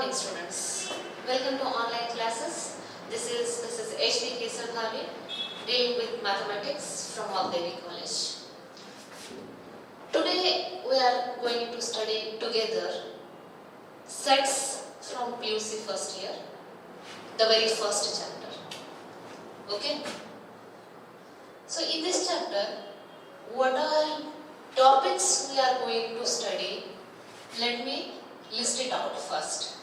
morning, students. Welcome to online classes. This is H.D. Kesar Bhavi dealing with mathematics from Wagdevi College. Today we are going to study together sets from PUC first year, the very first chapter. Okay. So in this chapter, what are topics we are going to study? Let me list it out first.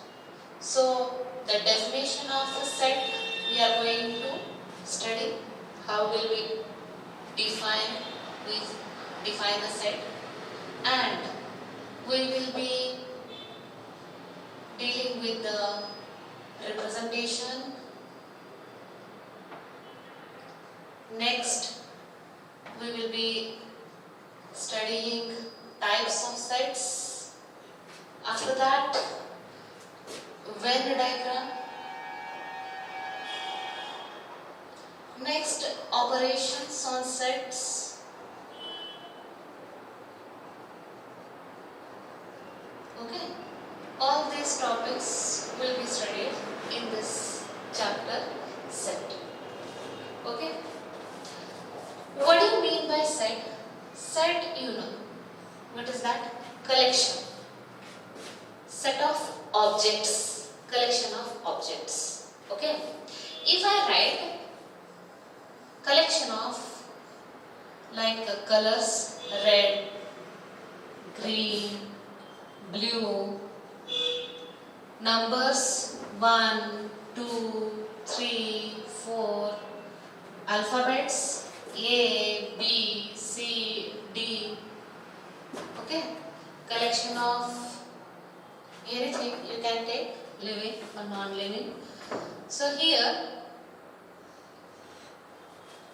So the definition of a set we are going to study. How will we define a set, and we will be dealing with the representation. Next, we will be studying types of sets. After that, Venn diagram. Next, operations on sets. Okay, all these topics will be studied in this chapter set. Okay, what do you mean by set? Set, you know, what is that? Collection. Set of objects, collection of objects. Okay, if I write collection of like colors, red, green, blue, numbers 1, 2, 3, 4, alphabets A, B, C, D. Okay, collection of anything you can take, living or non-living. So here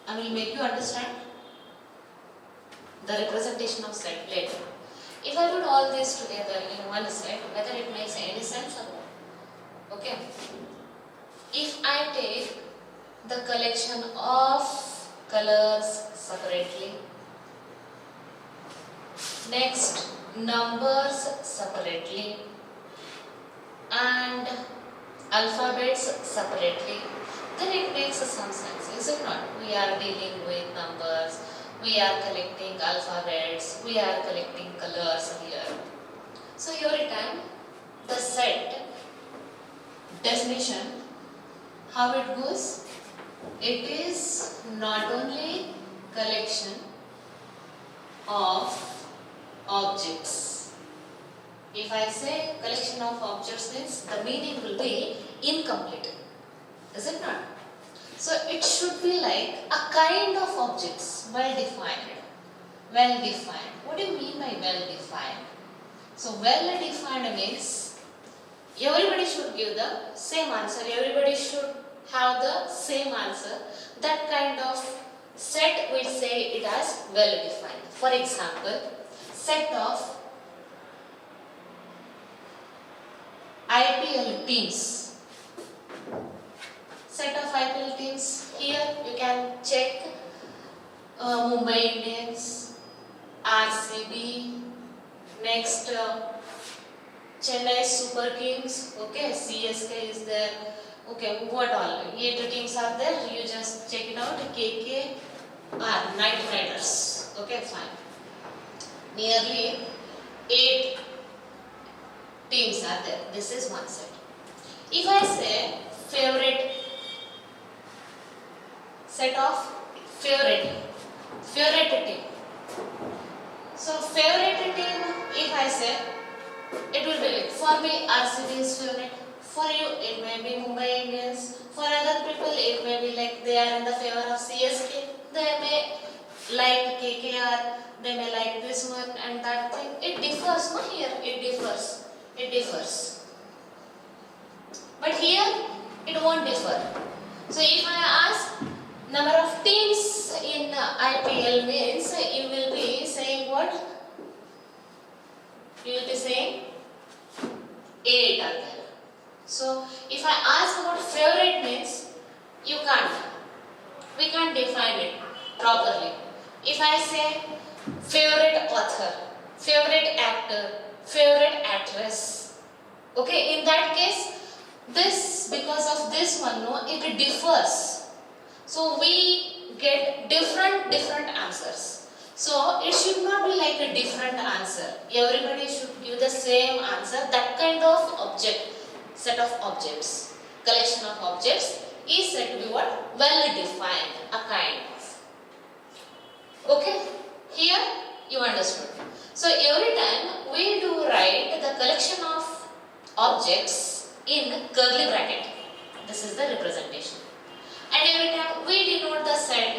I will make you understand the representation of set later. If I put all this together in one set, whether it makes any sense or not. Okay. If I take the collection of colors separately, next numbers separately, and alphabets separately, then it makes some sense, is it not? We are dealing with numbers, we are collecting alphabets, we are collecting colors here. So every time the set definition, how it goes? It is not only collection of objects. If I say collection of objects means the meaning will be incomplete. Is it not? So it should be like a kind of objects, well defined. Well defined. What do you mean by well defined? So well defined means everybody should give the same answer. Everybody should have the same answer. That kind of set we say it as well defined. For example, set of IPL teams. Set of IPL teams. Here you can check Mumbai Indians, RCB, next Chennai Super Kings. Okay, CSK is there. Okay, what all? 8 teams are there. You just check it out. KKR, Knight Riders. Okay, fine. Nearly 8 teams are there. This is one set. If I say favorite, set of favorite team. So favorite team, if I say, it will be like, for me RCB is favorite. For you it may be Mumbai Indians. For other people it may be like they are in the favor of CSK. They may like KKR. They may like this one and that thing. It differs, no? Here it differs. It differs. But here it won't differ. So if I ask number of teams in IPL means, you will be saying what? You will be saying 8 are there. So if I ask about favorite means, you can't. We can't define it properly. If I say favorite author, favorite actor, favorite actress, Okay, in that case, this, because of this one, no, it differs. So we get different answers. So it should not be like a different answer. Everybody should give the same answer. That kind of object, set of objects, collection of objects is said to be what? Well defined, a kind of. Okay, here you understood. So every time we do write the collection of objects in curly bracket. This is the representation. And every time we denote the set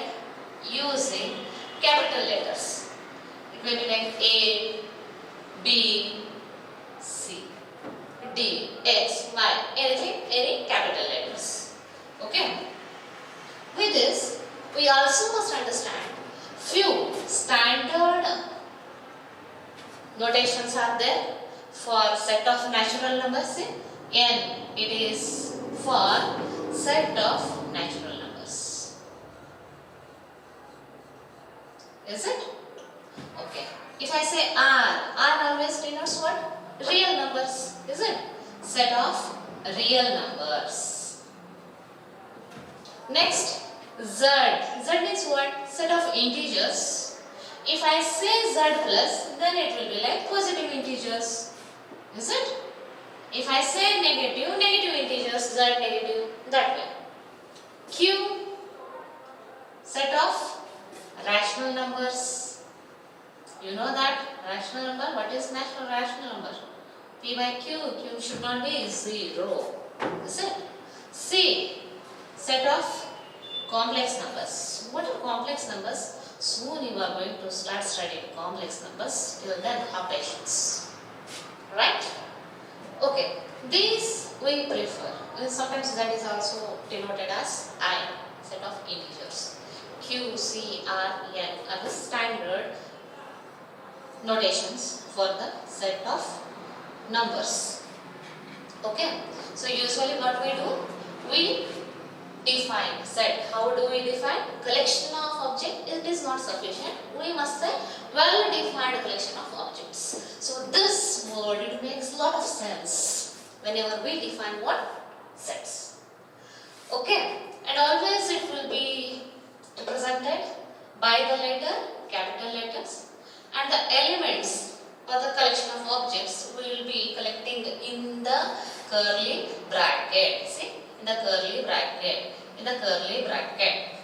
using capital letters. It may be like A, B, C, D, X, Y, anything, any capital letters. Okay. With this, we also must understand few standard notations are there for set of natural numbers. N, it is for set of natural numbers. Is it? Okay. If I say R always denotes what? Real numbers. Is it? Set of real numbers. Next, Z. Z means what? Set of integers. If I say Z plus, then it will be like positive integers. Is it? If I say negative integers, Z negative, that way. Q, set of rational numbers. You know that rational number, what is rational number? P by Q, Q should not be 0. Is it? C, set of complex numbers. What are complex numbers? Soon you are going to start studying complex numbers. Till then, have patience. Right? Okay. These we prefer. Sometimes that is also denoted as I, set of integers. Q, C, R, N are the standard notations for the set of numbers. Okay. So usually what we do? We define set. How do we define? Collection of objects. It is not sufficient. We must say well defined collection of objects. So this word, it makes a lot of sense whenever we define what? Sets. Okay. And always it will be represented by the letter, capital letters, and the elements or the collection of objects we will be collecting in the curly bracket. See? In the curly bracket. In the curly bracket.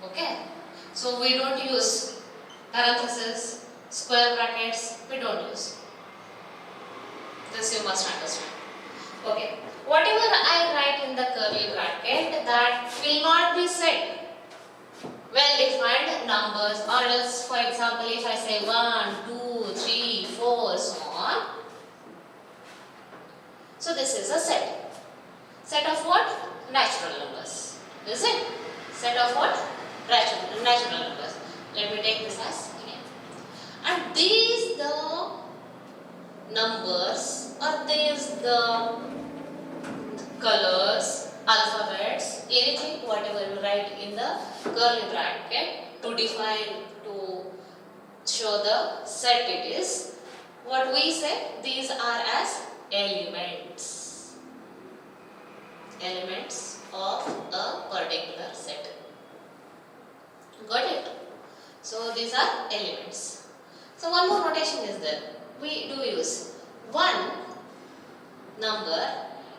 Okay. So we don't use parentheses, square brackets. We don't use. This you must understand. Okay. Whatever I write in the curly bracket, that will not be set. Well defined numbers, or else, for example, if I say 1, 2, 3, 4, so on. So this is a set. Set of what? Natural numbers. Is it? Set of what? Natural numbers. Let me take this as again. And these the numbers, or these the colors, alphabets, anything, whatever you write in the curly bracket to define, to show the set it is. What we say, these are as elements. Elements of a particular set. Got it? So these are elements. So one more notation is there. We do use one number.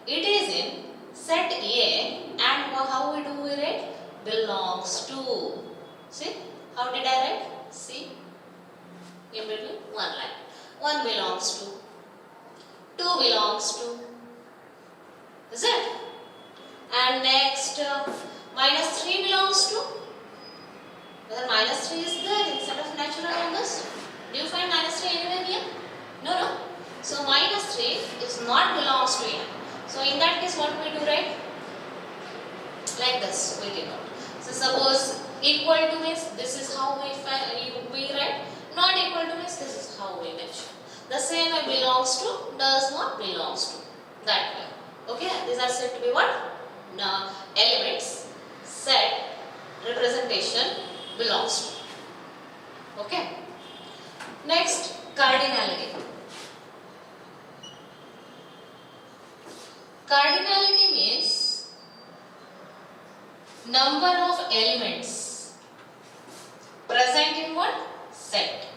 It is in set A, and how do we write? Belongs to. See? How did I write? See? In between one line. 1 belongs to. 2 belongs to. Is it? And next, minus 3 belongs to. Whether minus 3 is there instead of natural numbers? Do you find minus 3 anywhere here? No. So minus 3 is not belongs to n. So in that case, what we do, right? Like this, we denote. So suppose equal to means this is how we write. Not equal to means this is how we mention. The same way belongs to, does not belongs to. That way. Okay, these are said to be what? Now, elements, set, representation, belongs to. Okay. Next, cardinality. Cardinality means number of elements present in what? Set.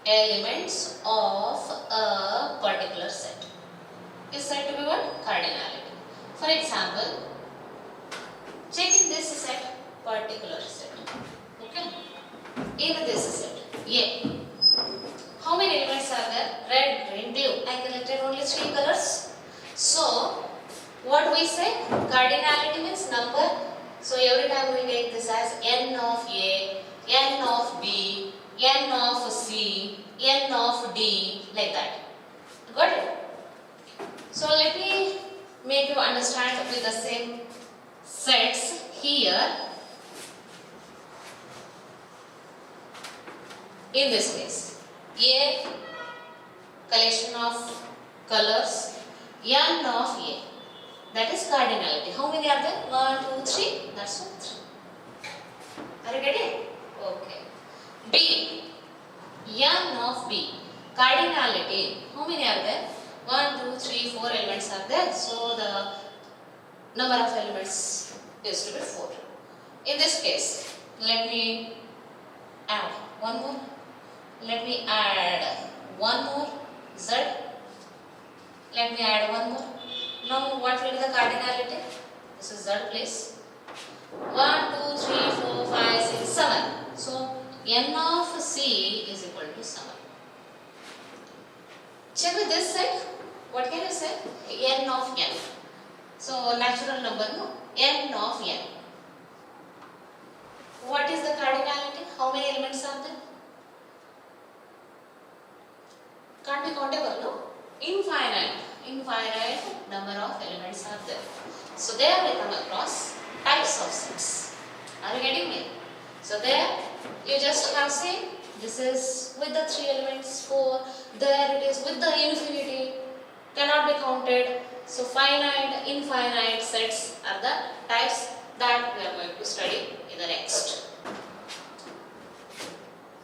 Elements of a particular set is said to be what? Cardinality. For example, check in this set, particular set. Okay? In this set, A. How many elements are there? Red, green, blue. I collected only 3 colors. So, what we say? Cardinality means number. So, every time we take this as n of A, n of B, n of C, n of D, like that. Got it? So, let me make you understand with the same sets here. In this case, A, collection of colors, n of A. That is cardinality. How many are there? 1, 2, 3. That's what 3. Are you getting? Okay. B, n of B. Cardinality. How many are there? 1, 2, 3, 4 elements are there. So the number of elements is to be 4. In this case, let me add one more. Let me add one more. Z. Let me add one more. Now what will be the cardinality? This is Z, please. 1, 2, 3, 4, 5, 6, 7. So n of C is equal to 7. Check with this set. What can you say? N of n. So natural number, no? N of n. What is the cardinality? How many elements are there? Can't be countable, no? Infinite number of elements are there. So there we come across types of sets. Are you getting me? So there you just have seen this is with the 3 elements, 4. There it is with the infinity, cannot be counted. So finite, infinite sets are the types that we are going to study in the next.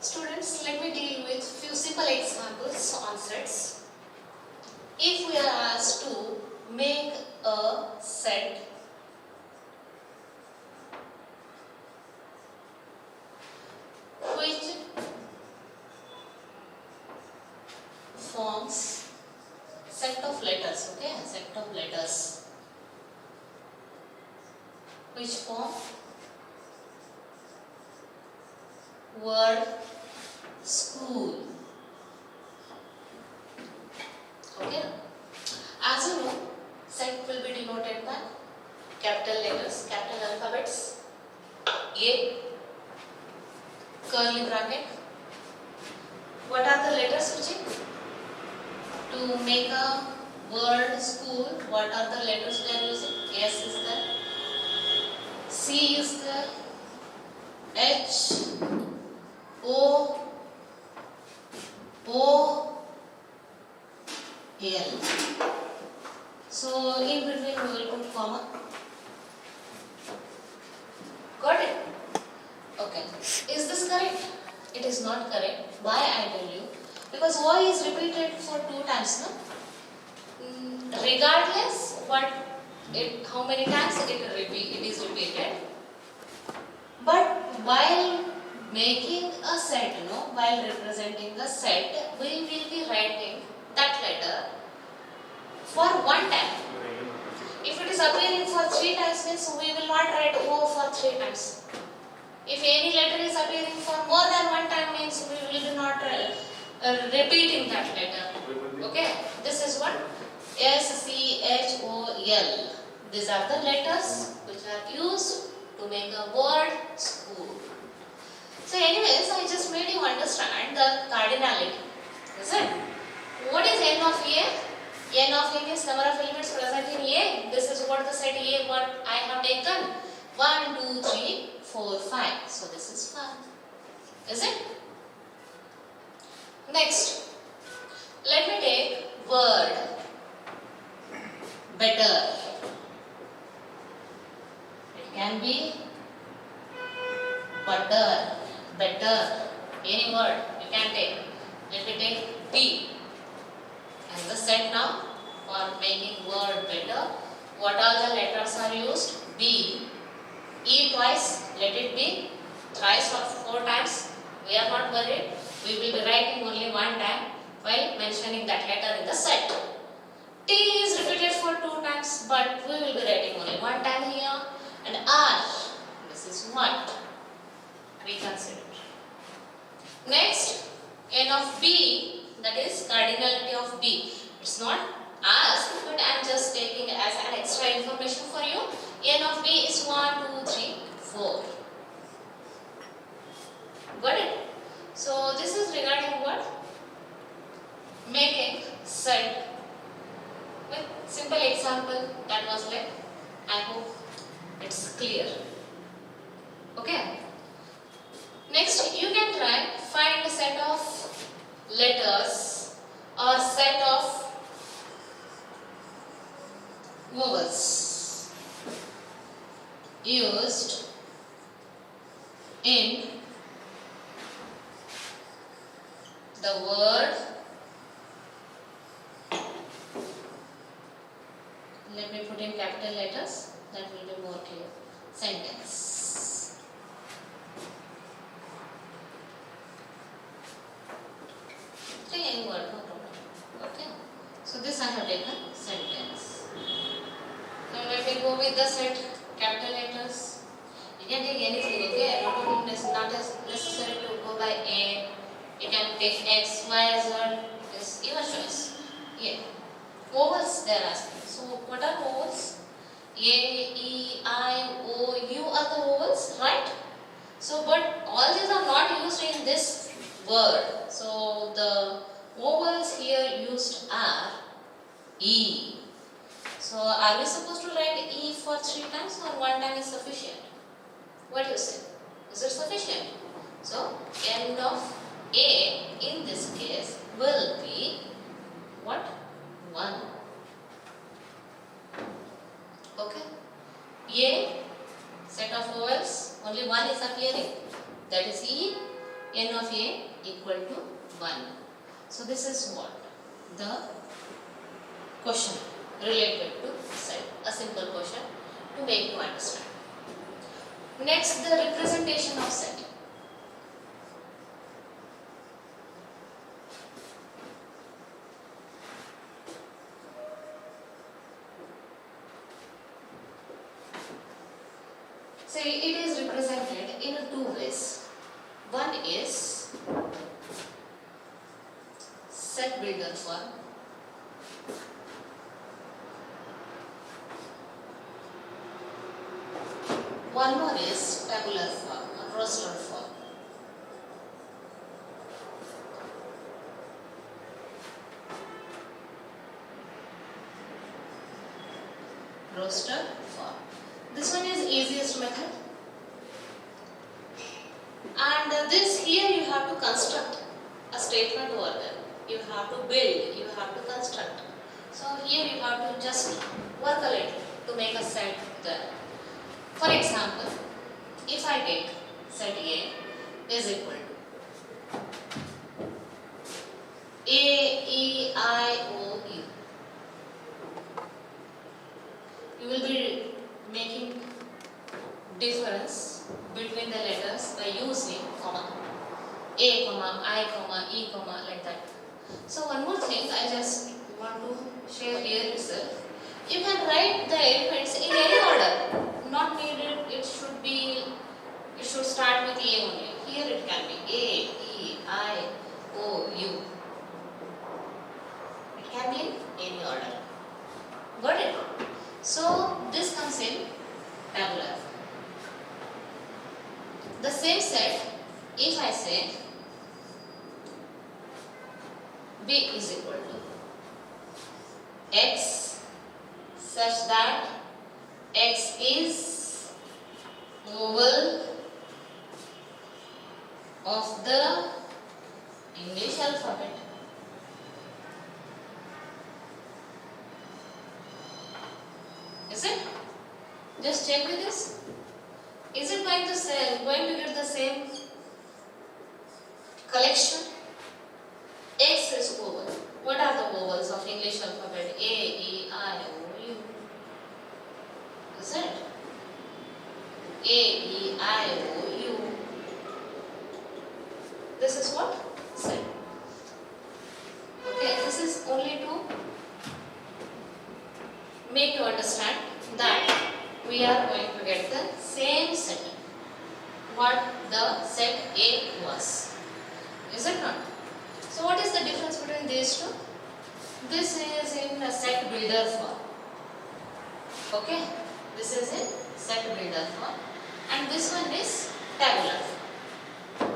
Students, let me deal with few simple examples on sets. If we are asked to make a set which forms set of letters, okay, set of letters which form word school. Okay. As you know, set will be denoted by capital letters, capital alphabets, A, curly bracket. What are the letters, Suchi? To make a word school, what are the letters we are using? S is there, C is there, H, O, L. So in between we will put comma. Got it? Okay. Is this correct? It is not correct. Why I tell you? Because Y is repeated for 2 times, no? Regardless how many times it is repeated. But while making a set, while representing a set, we will be writing that letter for 1 time. If it is appearing for 3 times, means we will not write O for 3 times. If any letter is appearing for more than 1 time, means we will be not repeating that letter. Okay, this is what S, C, H, O, L. These are the letters which are used to make a word school. So anyways, I just made you understand the cardinality. Is it? What is N of A? N of A means number of elements present in A. This is what the set A what I have taken. 1, 2, 3, 4, 5. So this is 5. Is it? Next, let me take word better. It can be butter, better, any word you can take. Let me take B as the set now for making word better. What all the letters are used? B. E twice, let it be thrice or 4 times. We are not worried. We will be writing only one time while mentioning that letter in the set. T is repeated for 2 times, but we will be writing only one time here. And R, this is what we consider. Next, N of B, that is cardinality of B. It's not asked, but I am just taking as an extra information for you. N of B is 1, 2, 3, 4. Got it? So this is regarding what? Making set. With simple example that was like, I hope it's clear. Okay. Next, you can try find a set of letters or set of vowels used in the word. Let me put in capital letters, that will be more clear. Sentence. Take any word, no problem. Okay. So this I have taken sentence. Now let me go with the set capital letters. You can take anything, okay? Not necessary to go by A. You can take X, Y, Z. It's your choice. Yeah. Vowels they are asking. So what are vowels? A, E, I, O, U are the vowels, right? So but all these are not used in this word. So the vowels here used are E. So are we supposed to write E for 3 times or 1 time is sufficient? What do you say? Is it sufficient? So end of A in this case will be what? 1. Okay. A set of vowels, only one is appearing, that is E. N of A equal to 1. So this is what? The question related to set. A simple question to make you understand. Next, the representation of set. Say it is represented in 2 ways. One is set builder form. One more is tabular form or roster form. Roster form. This one is easiest method. And this here you have to construct a statement over there. You have to build, you have to construct. So here you have to just work a little to make a set there. For example, if I take set A is equal to A, E, I, O, U. You will be making difference between the letters by using comma. A, comma, I, comma, E, comma, like that. So one more thing I just want to share here itself. You can write the elements in any order. Not needed, it should start with A only. Here it can be A, E, I, O, U. It can be in any order. Got it? So this comes in tabular. The same set, if I say B is equal to X such that X is vowel of the English alphabet. Is it? Just check with this. Is it going to get the same collection? X is vowel. What are the vowels of English alphabet? A, E, I, O, U. only to make you understand that we are going to get the same set what the set A was. Is it not? So what is the difference between these two? This is in a set builder form. Okay, this is in set builder form, and this one is tabular form.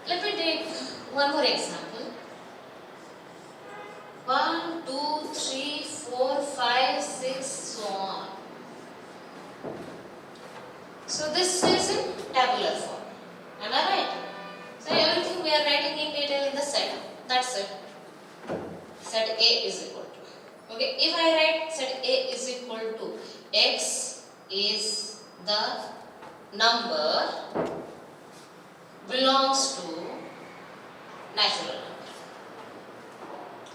Let me take one more example. 1, 2, 3, 4, 5, 6, so on. So this is in tabular form. Am I right? So everything we are writing in detail in the set. That's it. Set A is equal to. Okay, if I write set A is equal to x is the number belongs to natural number.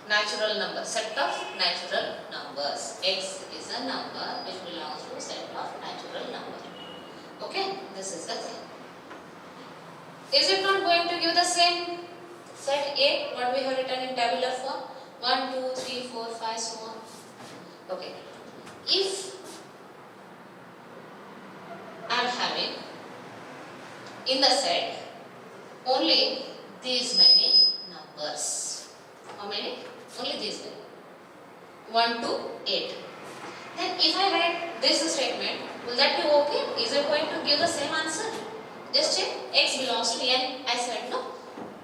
Natural number, set of natural numbers. X is a number which belongs to set of natural number. Okay, this is the thing. Is it not going to give the same set A what we have written in tabular form? 1, 2, 3, 4, 5, so on. Okay. If I am having in the set only these many numbers. How many? Only these many. 1 to 8. Then if I write this statement, will that be okay? Is it going to give the same answer? Just check. X belongs to n. I said no.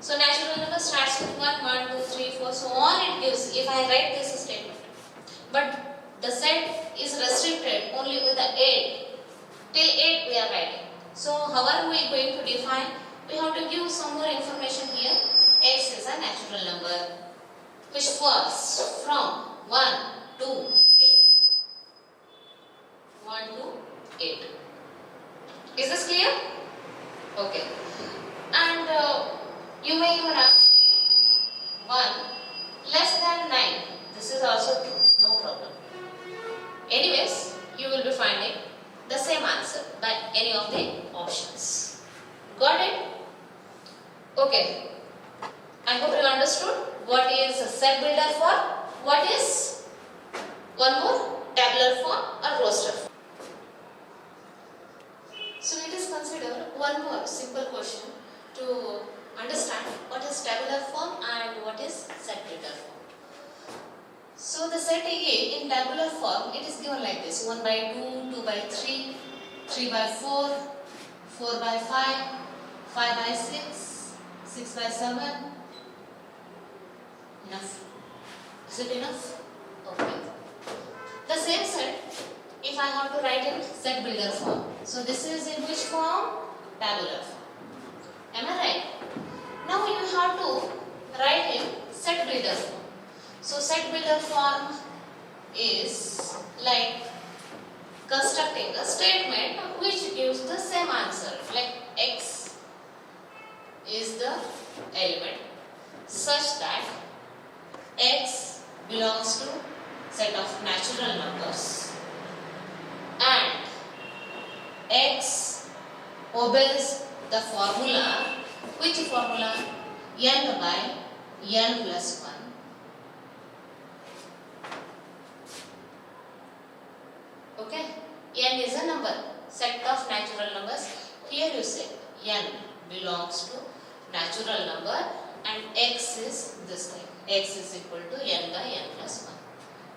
So natural number starts with 1, 1, 2, 3, 4, so on it gives if I write this statement. But the set is restricted only with the 8. Till 8 we are writing. So how are we going to define? We have to give some more information here. X is a natural number which falls from 1 to 8. 1 to 8. Is this clear? Okay. And you may even ask 1 less than 9. This is also true. No problem. Anyways, you will be finding the same answer by any of the options. Got it? Okay. I hope you understood what is a set builder form, what is one more tabular form or roster form. So let us consider one more simple question to understand what is tabular form and what is set builder form. So the set A in tabular form, it is given like this: 1 by 2, 2 by 3, 3 by 4, 4 by 5, 5 by 6, 6 by 7. Enough? Is it enough? Okay. The same set, if I have to write in set builder form. So this is in which form? Tabular form. Am I right? Now you have to write in set builder form. So set builder form is like constructing a statement which gives the same answer. Like x is the element such that x belongs to set of natural numbers and x obeys the formula. Which formula? N by n plus 1. Okay, n is a number, set of natural numbers. Here you say n belongs to natural number and x is this thing. X is equal to n by n plus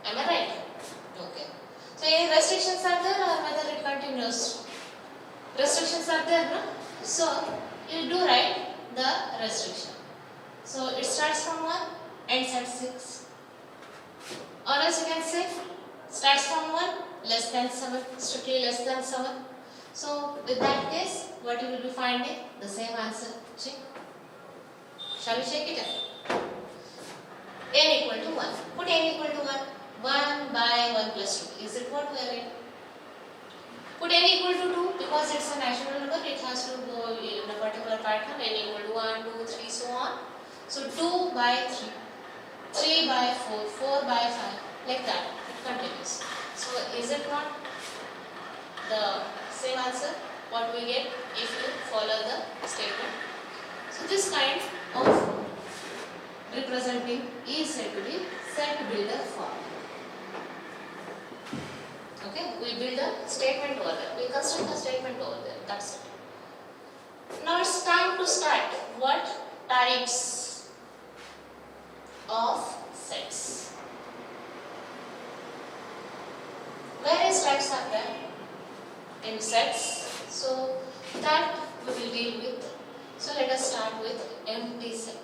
1. Am I right? Okay. So any restrictions are there or whether it continues? Restrictions are there, no? So you do write the restriction. So it starts from 1, ends at 6. Or else you can say starts from 1, less than 7, strictly less than 7. So with that case, what you will be finding? The same answer. Check. Shall we check it out? N equal to 1. Put n equal to 1. 1 by 1 plus 2. Is it what we are in? Put n equal to 2 because it's a natural number. It has to go in a particular pattern. N equal to 1, 2, 3, so on. So 2 by 3. 3 by 4. 4 by 5. Like that. It continues. So is it not the same answer what we get if you follow the statement? So this kind of representing is said to be set builder form. Okay, we build a statement over there. We construct a statement over there. That's it. Now it's time to start. What types of sets? Various types are there in sets. So that we will deal with. So let us start with empty set.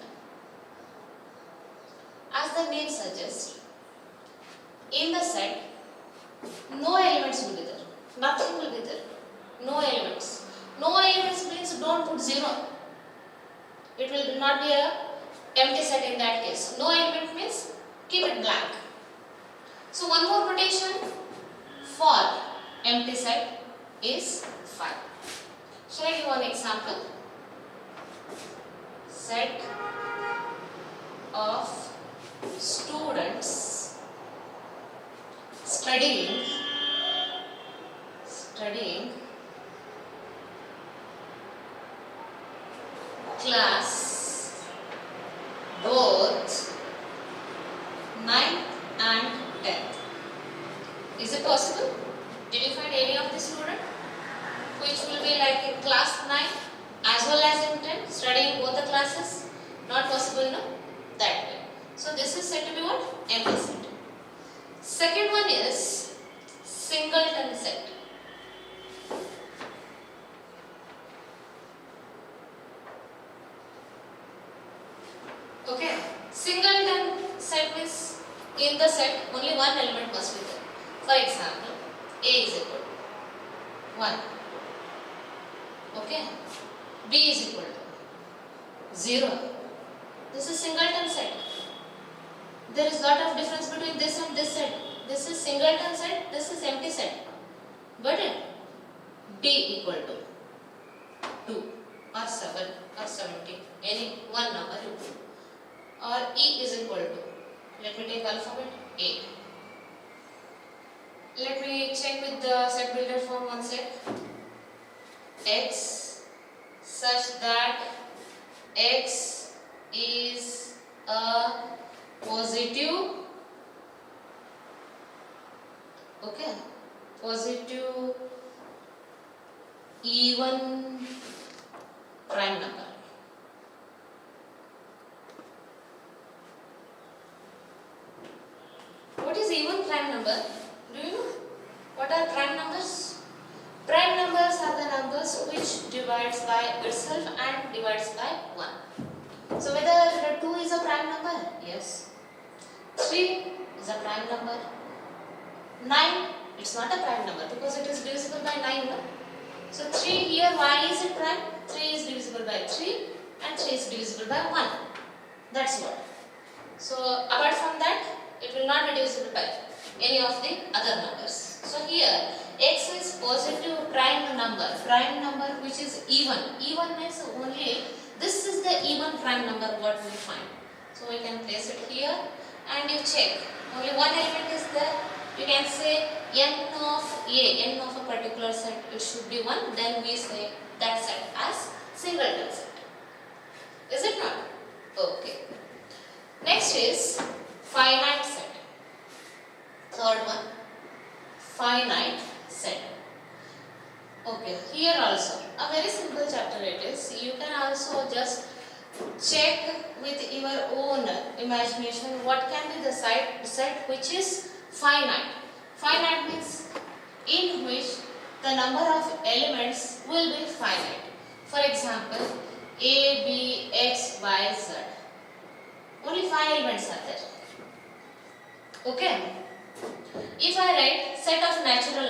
As the name suggests, in the set, no elements will be there. Nothing will be there. No elements. No elements means don't put 0. It will not be a empty set in that case. No element means keep it blank. So one more notation for empty set is 5. Shall I give one example? Set of students studying class both 9th and 10th. Is it possible? Did you find any of the student which will be like in class 9 as well as in 10 studying both the classes? Not possible, no? That way. So this is said to be what? Empty set. Second one is singleton set. Okay, singleton set means in the set only one element must be there. For example, A is equal to 1. Okay, B is equal to 0. This is singleton set. There is lot of difference between this and this set. This is singleton set, this is empty set. But D equal to 2 or 7 or 70, any one number you put. Or E is equal to, let me take alphabet A. Let me check with the set builder form one sec. X such that X is a positive, okay, positive even prime number. What is even prime number? Do you know? What are prime numbers? Prime numbers are the numbers which divides by itself and divides by 1. So whether 2 is a prime number? Yes. 3 is a prime number. 9, it's not a prime number because it is divisible by 9. No? So 3 here, why is it prime? 3 is divisible by 3 and 3 is divisible by 1. That's what. So apart from that, it will not be divisible by any of the other numbers. So here, X is positive prime number which is even. Even means only this is the even prime number what we find. So we can place it here and you check. Only one element is there. You can say n of A, n of a particular set, it should be 1. Then we say that set as singleton set. Is it not? Okay. Next is finite set. Third one, finite set. Okay, here also a very simple chapter it is. You can also just check with your own imagination what can be the set which is finite. Finite means in which the number of elements will be finite. For example, A, B, X, Y, Z. Only 5 elements are there. Okay. If I write set of natural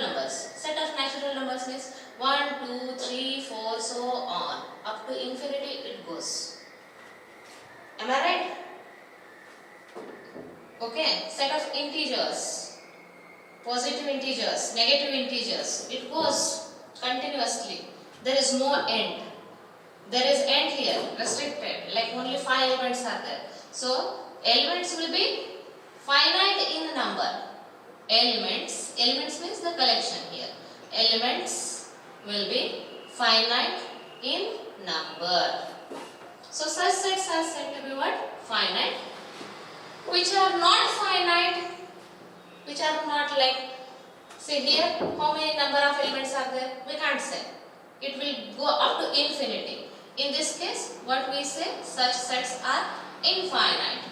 numbers means 1, 2, 3, 4, so on. Up to infinity it goes. Am I right? Okay. Set of integers. Positive integers, negative integers. It goes continuously. There is no end. There is end here, restricted. Like only 5 elements are there. So, elements will be finite in number. Elements means the collection here. Elements will be finite in number. So such sets are said to be what? finite, which are not finite, which are not like, say here, how many number of elements are there? We can't say. It will go up to infinity. In this case, what we say? Such sets are infinite.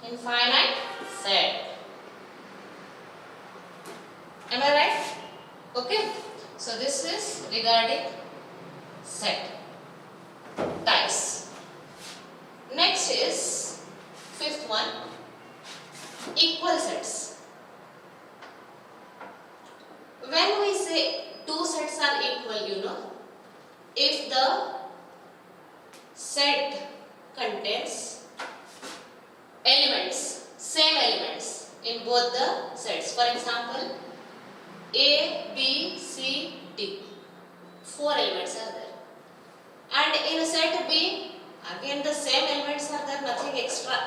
Infinite set. Am I right? Okay. So this is regarding set types. Next is fifth one, equal sets. When we say two sets are equal, if the set contains elements, same elements in both the sets. For example, A, B, C, D. 4 elements are there. And in a set B, again the same elements are there, nothing extra.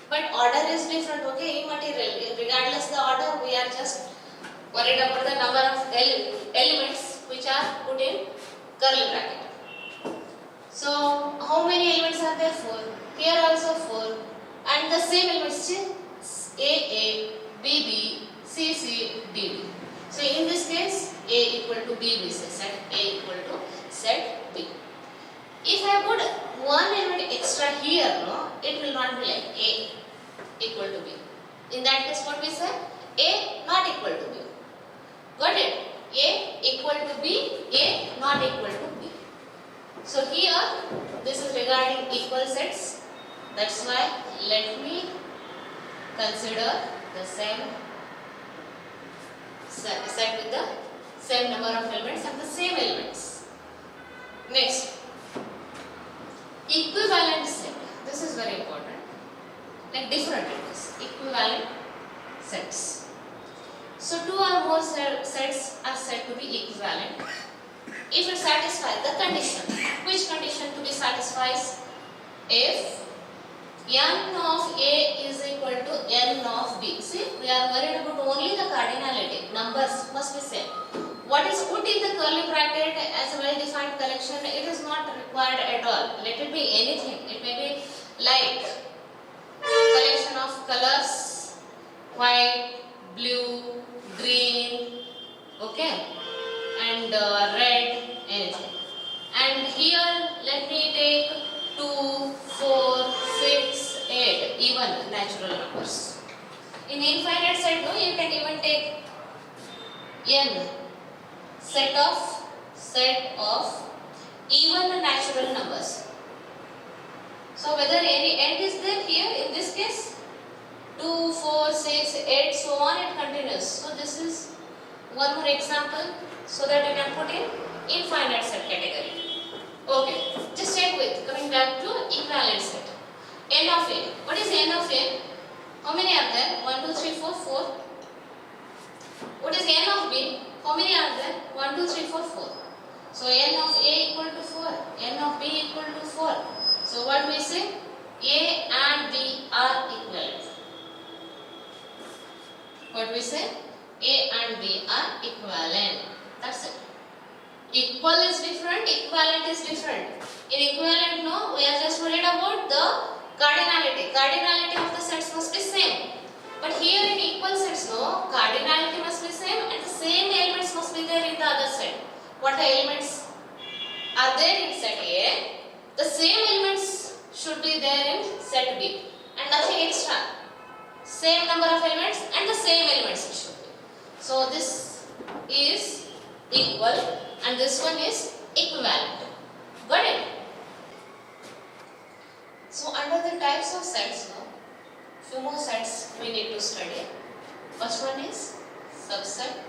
But order is different, okay, immaterial. Regardless the order, we are just worried about the number of elements which are put in curly bracket. So, how many elements are there? 4. Here also 4. And the same elements, A, B, C, D. So, in this case, A equal to B, we say set A equal to set B. If I put one element extra here, no, it will not be like A equal to B. In that case, what we say? A not equal to B. Got it? A equal to B, A not equal to B. So here, this is regarding equal sets. That's why let me consider the same set with the same number of elements and the same elements. Next, equivalent set. This is very important. Like different elements, equivalent sets. So two or more sets are said to be equivalent if it satisfies the condition. Which condition to be satisfied? If n of A is equal to n of B. See, we are worried about only the cardinality. Numbers must be same. What is put in the curly bracket as a well-defined collection, it is not required at all. Let it be anything. It may be like collection of colors, white, blue, green, okay, and red, anything. And here, let me take 2, 4, 6, 8, even natural numbers. In infinite set, no, you can even take n, set of even natural numbers. So whether any end is there here, in this case, 2, 4, 6, 8, so on it continues. So this is one more example so that you can put in infinite set category. Okay, just check with, coming back to equivalent set. N of A. What is N of A? How many are there? 1, 2, 3, 4, 4. What is N of B? How many are there? 1, 2, 3, 4, 4. So N of A equal to 4. N of B equal to 4. So what we say? A and B are equivalent. What we say? A and B are equivalent. That's it. Equal is different, equivalent is different. In equivalent, no, we are just worried about the cardinality. Cardinality of the sets must be same. But here in equal sets, no, cardinality must be same and the same elements must be there in the other set. What elements are there in set A? The same elements should be there in set B and nothing extra. Same number of elements and the same elements it should be. So this is equal and this one is equivalent. Got it? So under the types of sets, now, few more sets we need to study. First one is subset.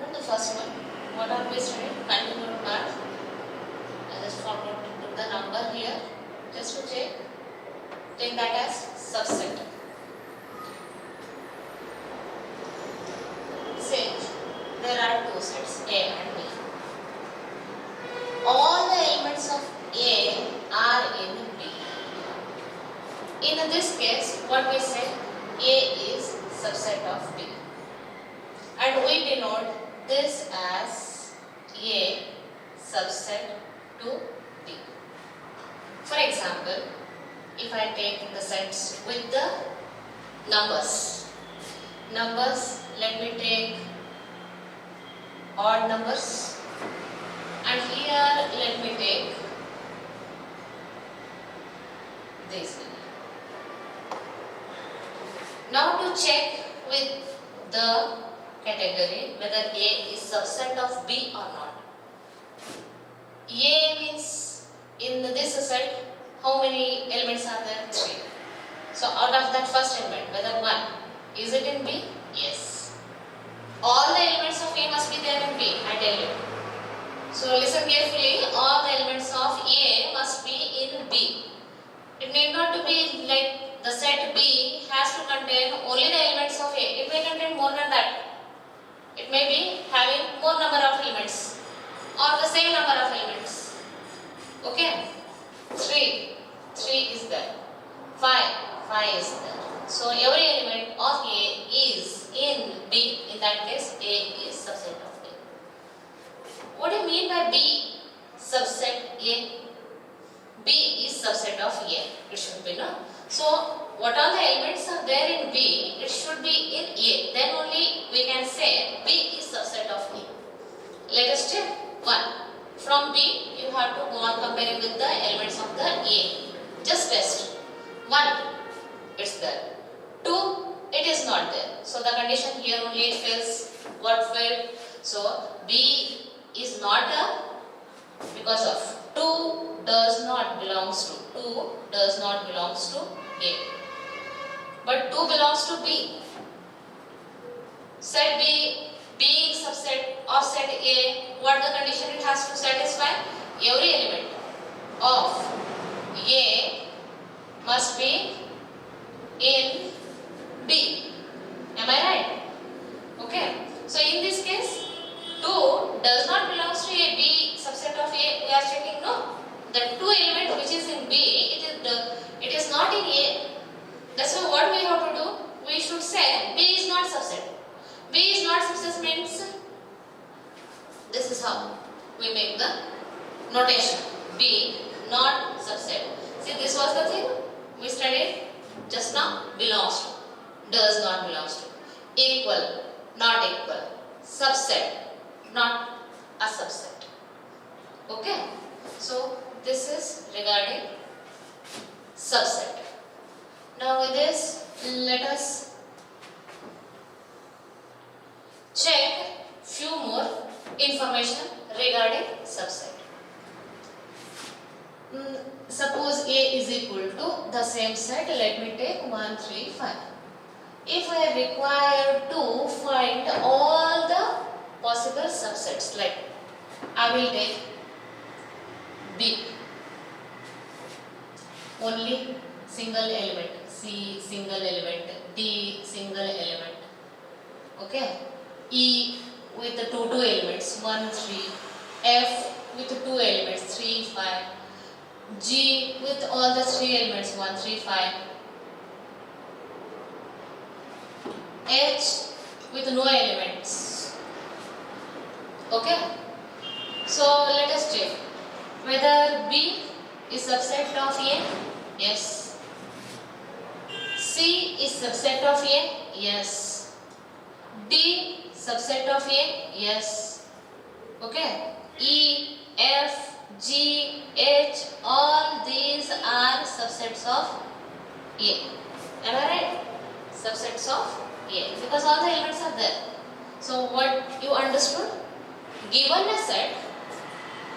Not the first one. What are we studying? Continued part. I just forgot to put the number here. Just to check. Take that as subset. Say there are two sets A and B. All the elements of A are in B. In this case, what we say? A is subset of B. And we denote this as A subset to B. For example, if I take the sets with the numbers, let me take odd numbers, and here let me take this one. Now to check with the category whether A is subset of B or not. A means in this set how many elements are there? 3. So out of that first element, whether 1, is it in B? Yes. All the elements of A must be there in B, I tell you. So listen carefully, all the elements of A must be in B. It need not to be like the set B has to contain only the elements of A. It may contain more than that. It may be having more number of elements or the same number of elements. Okay? 3 is there. 5 is there. So every element of A is in B. In that case, A is subset of A. What do you mean by B subset A? B is subset of A. It should be, no? So what all the elements are there in B, it should be in A. Then only we can say B is subset of A. Let us check. 1. From B, you have to go on comparing with the elements of the A. Just test. 1, it's there. 2, it is not there. So the condition here only it fails. What failed? So B is not a, because of 2 does not belongs to A. But 2 belongs to B. Set B being subset of set A, what the condition it has to satisfy? Every element of A must be in B. Am I right? Okay. So in this case, 2 does not belong to A. B subset of A, we are checking, no? The 2 element which is in B, it is not in A. That's why what we have to do? We should say B is not subset. B is not subset means this is how we make the notation. B not subset. See, this was the thing we studied just now. Belongs to, does not belongs to, equal, not equal, subset, not a subset. Okay. So this is regarding subset. Now with this, let us check few more information regarding subset. Suppose A is equal to the same set, let me take 1, 3, 5. If I require to find all the possible subsets, like I will take B, only single element, C single element, D single element, okay, E with the two elements, 1, 3, F with 2 elements, 3, 5, G with all the 3 elements, 1, 3, 5, H with no elements. Okay, so let us check whether B is subset of A. Yes. C is subset of A. Yes. D subset of A. Yes. Okay. E, F, G, H, all these are subsets of A. Am I right? Subsets of A, because all the elements are there. So what you understood? Given a set,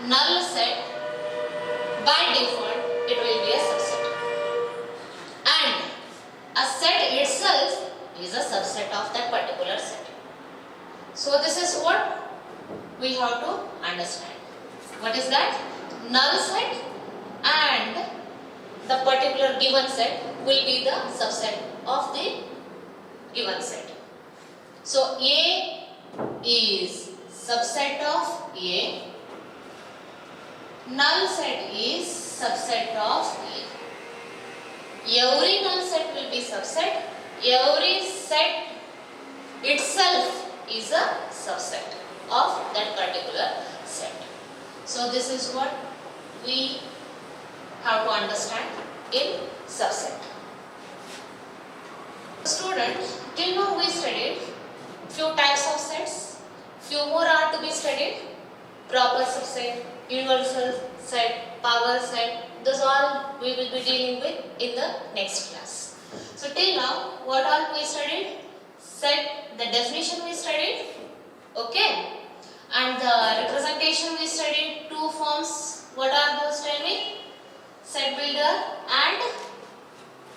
null set, by default it will be a subset. And a set itself is a subset of that particular set. So this is what we have to understand. What is that? Null set and the particular given set will be the subset of the given set. So A is subset of A. Null set is subset of A. Every null set will be subset. Every set itself is a subset of that particular set. So this is what we have to understand in subset. Students, till now we studied few types of sets, few more are to be studied, proper subset, universal set, power set, those all we will be dealing with in the next class. So till now, what all we studied? Set, the definition we studied, okay, and the representation we studied, two forms, what are those, tell me? Set builder and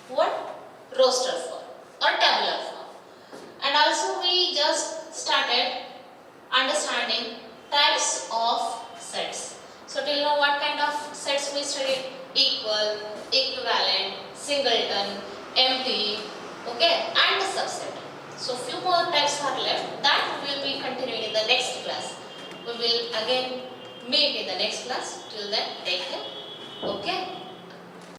what? Roster form or tabular form. And also we just started understanding types of sets. So till now what kind of sets we studied? Equal, equivalent, singleton, empty, okay, and subset. So few more types are left that we will be continuing in the next class. We will again meet in the next class. Till then, take care. Okay.